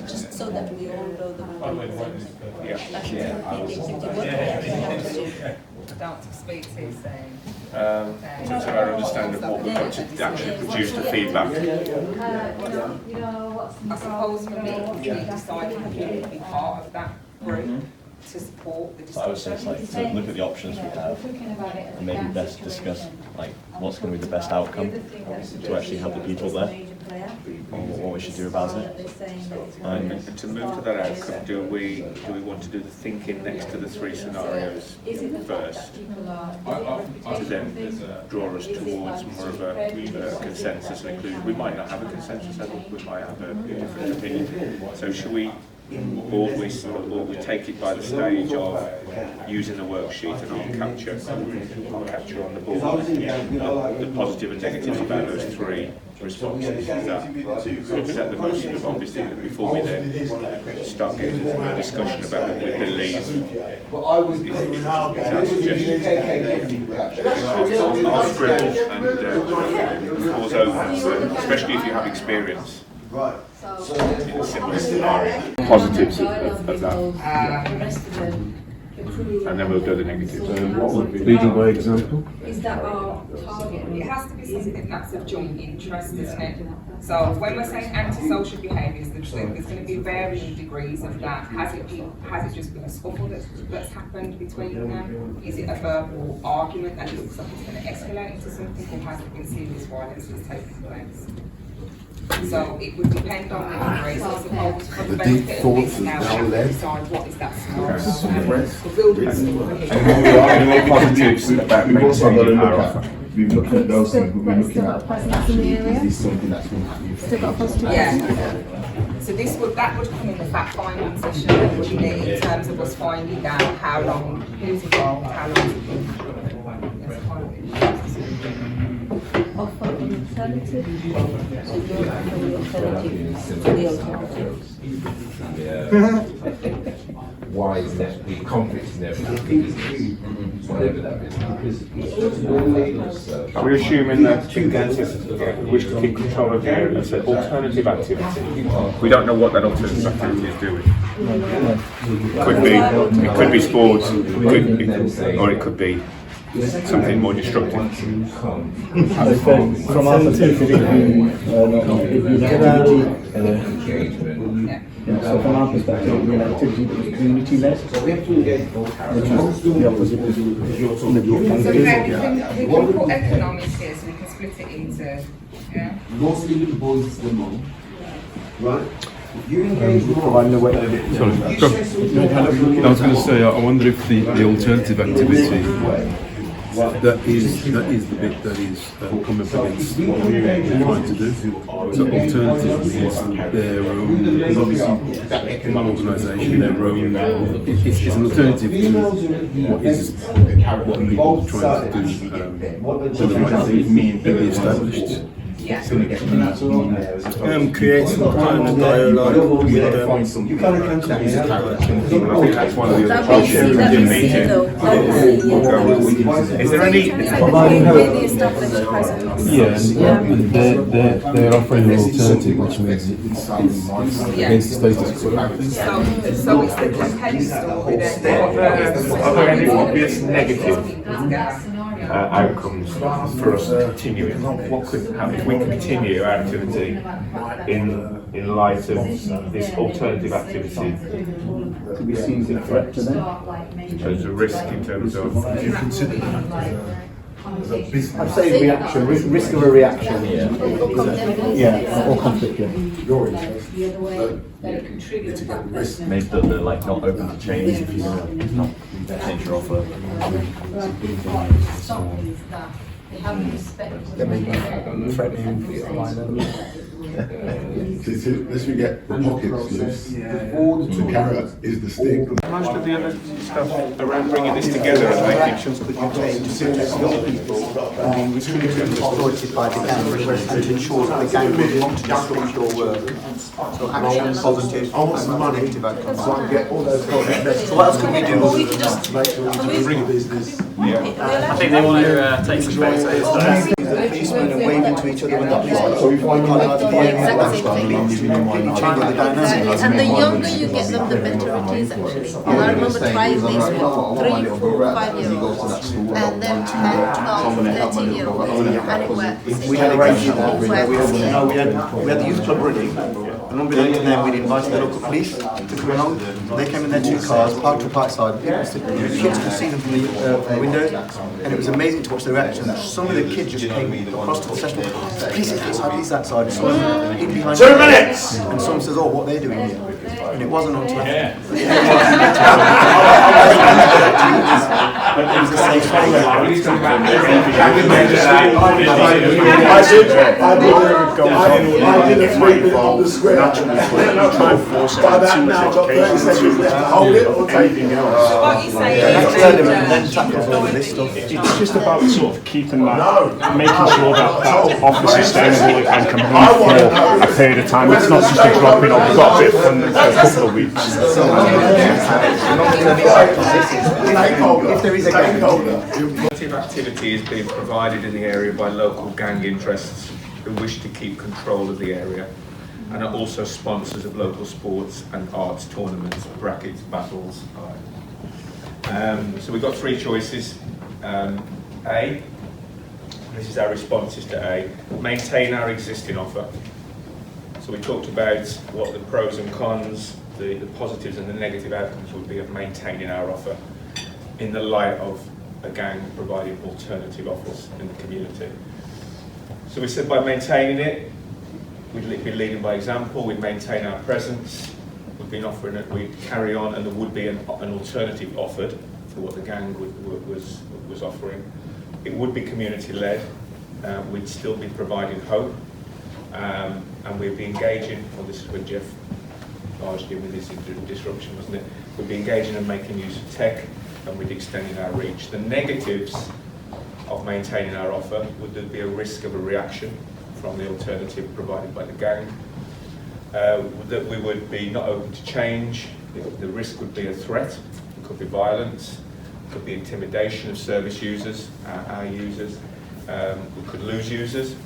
just so that we all know the things. Yeah. Like if you work, you have to do. Down to speak to you saying. To our understanding of what we want to actually produce the feedback. I suppose for me, we decided that we would be part of that group to support the So I would say discussion. it's like to look at the options we have and maybe best discuss like what's going to be the best outcome to actually have the people there, or what we should do about it. And to move to that outcome, do we want to do the thinking next to the three scenarios first, to then draw us towards more of a consensus and inclusion? We might not have a consensus, we might have a different opinion. So should we, or we take it by the stage of using the worksheet and I'll capture on the board the positive and negatives about those three responses. Is that the most sort of obvious thing that before we then start getting into a discussion about what we believe is our suggestion? I'll scribble and the floor's open, especially if you have experience. Right. In a similar scenario. Positives of that. And then we'll do the negatives. What would be leading by example? Is that our target? It has to be something that's of joint interest, isn't it? So when we're saying antisocial behaviours, there's going to be varying degrees of that. Has it just been a scuffle that's happened between them? Is it a verbal argument that looks like it's going to escalate into something, or has it been serious violence that's taken place? So it would depend on the degree, so I suppose for the benefit of this now, we decide what is that scenario. Any more positives about maintaining our offer? We've looked at those things, but we're looking at actually, is this something that's going to happen? Still got positive. Yeah. So that would come in the fact finding session, wouldn't it, in terms of us finding out how long, who's involved, how long it's been. That's kind of Offer an alternative. So you're offering the alternative to the alternative. Why is that the conflict is never whatever that is. Are we assuming that the dentists wish to keep control of the area? So alternative activity. We don't know what that alternative activity is doing. It could be sports, or it could be something more destructive. From our perspective, so from our perspective, an activity that was community-led, which is the opposite of we can put economics here, so we can split it into, Mostly with the boys is the mom. Right? You I was going to say, I wonder if the alternative activity that is the bit that is coming up against what we're trying to do. So alternative is their own, because obviously organisation, their own, it's an alternative to what people are trying to do, to the right thing, be established. create some kind of dialogue with them. I think that's one of the other approaches in the meeting. Is there any? Yeah, they're offering an alternative, which means it's against the status quo. So it's the competitive story then. Are there any obvious negative outcomes for us continuing? What could happen if we continue our activity in light of this alternative activity? To be seen as a threat to them. So there's a risk in terms of. I'd say reaction, risk of a reaction. Yeah, or conflict. Maybe that they're like not open to change if you're not change your offer. They may be threatening violence. Unless we get the pockets loose, the carrot is the stick. Most of the other stuff around bringing this together and making sure could contain young people being restricted and exploited by the gang, and to ensure that the gang would not disrupt your work. So action, positive and negative outcomes. So I get all those comments. So what else can we do? Or we could just Bring business. I think they want to take some photos. The policemen are waving to each other when the policemen. So we find the exact same thing. Exactly. And the younger you get them, the better it is actually. And I remember trying this with 3, 4, 5-year-olds, and then 10, 12, 13-year-olds, and it works. We had a great year. We had the youth club running, and unbeknownst to them, we'd invited the local police to come along. They came in their 2 cars, parked up outside, and people stood, the kids could see them from the windows, and it was amazing to watch their reaction. Some of the kids just came across to the session, police is that side, some hid behind 2 minutes! and some says, oh, what they're doing here. And it wasn't until it was a safe I did a 3 minute on the square. Try and force it By that too much now, I've got 30 education, seconds left to hold it or take it. What you say then tackles all of this stuff. It's just about sort of keeping that, making sure that office is sustainable and can run for a period of time. It's not just a drop in, we've got a bit for a couple of weeks. If there is a gang, Active activity is being provided in the area by local gang interests who wish to keep control of the area, and are also sponsors of local sports and arts tournaments, brackets, battles. So we've got 3 choices. A, this is our responses to A, maintain our existing offer. So we talked about what the pros and cons, the positives and the negative outcomes would be of maintaining our offer in the light of a gang providing alternative offers in the community. So we said by maintaining it, we'd be leading by example, we'd maintain our presence, we've been offering it, we'd carry on, and there would be an alternative offered to what the gang was offering. It would be community-led, we'd still be providing hope, and we'd be engaging, well this is when Jeff largely with this disruption, wasn't it? We'd be engaging and making use of tech, and we'd extending our reach. The negatives of maintaining our offer would there be a risk of a reaction from the alternative provided by the gang, that we would be not open to change, the risk would be a threat, it could be violence, it could be intimidation of service users, our users, we could lose users,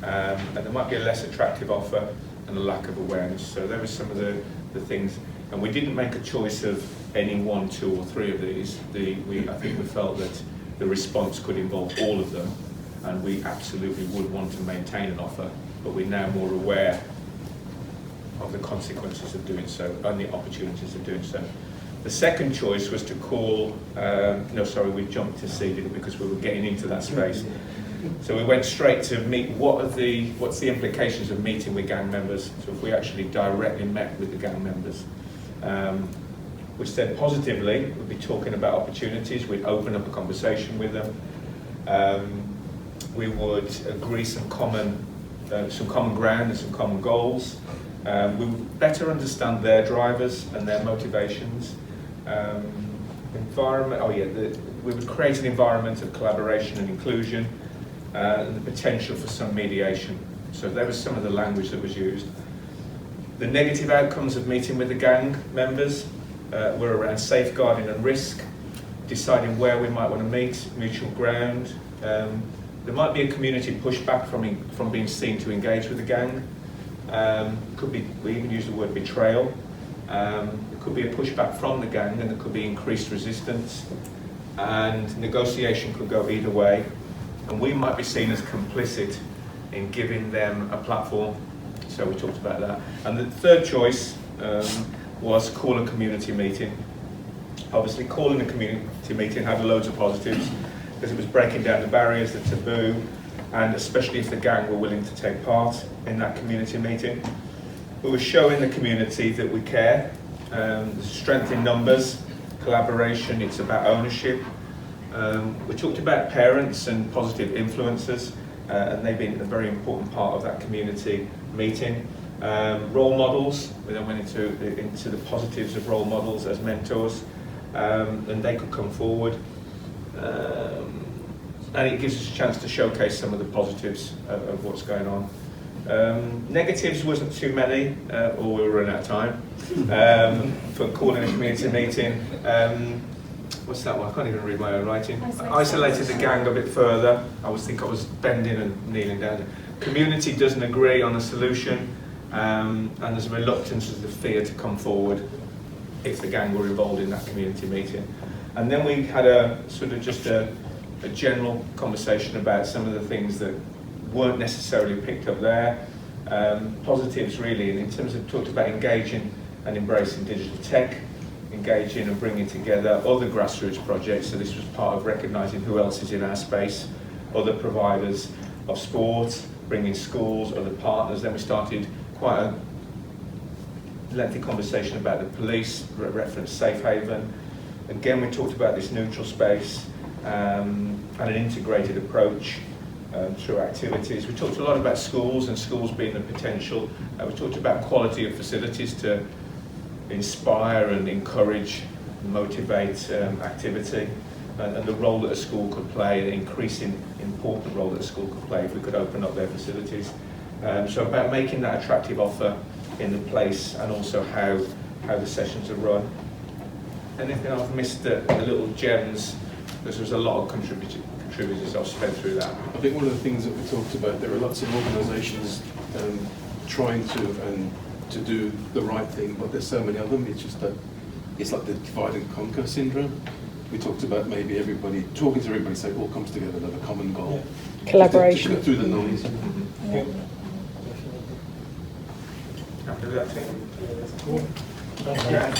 and there might be a less attractive offer and a lack of awareness. So there were some of the things, and we didn't make a choice of any 1, 2 or 3 of these. I think we felt that the response could involve all of them, and we absolutely would want to maintain an offer, but we're now more aware of the consequences of doing so and the opportunities of doing so. The second choice was to call, we jumped to C, didn't we, because we were getting into that space. So we went straight to meet, what's the implications of meeting with gang members? So if we actually directly met with the gang members, which then positively, we'd be talking about opportunities, we'd open up a conversation with them, we would agree some common ground and some common goals, we would better understand their drivers and their motivations, we would create an environment of collaboration and inclusion, and the potential for some mediation. So there was some of the language that was used. The negative outcomes of meeting with the gang members were around safeguarding and risk, deciding where we might want to meet, mutual ground. There might be a community pushback from being seen to engage with the gang. Could be, we even use the word betrayal. There could be a pushback from the gang, and there could be increased resistance. And negotiation could go either way. And we might be seen as complicit in giving them a platform. So we talked about that. And the third choice was call a community meeting. Obviously, calling a community meeting had loads of positives, because it was breaking down the barriers, the taboo, and especially if the gang were willing to take part in that community meeting. We were showing the community that we care. There's strength in numbers, collaboration, it's about ownership. We talked about parents and positive influences, and they've been a very important part of that community meeting. Role models, we then went into the positives of role models as mentors, and they could come forward. And it gives us a chance to showcase some of the positives of what's going on. Negatives wasn't too many, or we were running out of time, for calling a community meeting. What's that one? I can't even read my own writing. Isolated the gang a bit further. I was bending and kneeling down. community doesn't agree on a solution, and there's a reluctance, there's a fear to come forward if the gang were involved in that community meeting. And then we had a sort of just a general conversation about some of the things that weren't necessarily picked up there. Positives really, and in terms of talked about engaging and embracing digital tech, engaging and bringing together other grassroots projects. So this was part of recognising who else is in our space, other providers of sport, bringing schools, other partners. Then we started quite a lengthy conversation about the police, referenced Safe Haven. Again, we talked about this neutral space and an integrated approach through activities. We talked a lot about schools and schools being the potential. We talked about quality of facilities to inspire and encourage and motivate activity, and the role that a school could play, an increasing important role that a school could play if we could open up their facilities. So about making that attractive offer in the place, and also how the sessions are run. Anything I've missed, the little gems, because there's a lot of contributors I've sped through that. I think one of the things that we talked about, there are lots of organisations trying to do the right thing, but there's so many of them. It's just that it's like the divide and conquer syndrome. We talked about maybe everybody talking to everybody, so it all comes together with a common goal. Collaboration. To through the noise. Yeah. Happy with that, team? Yeah.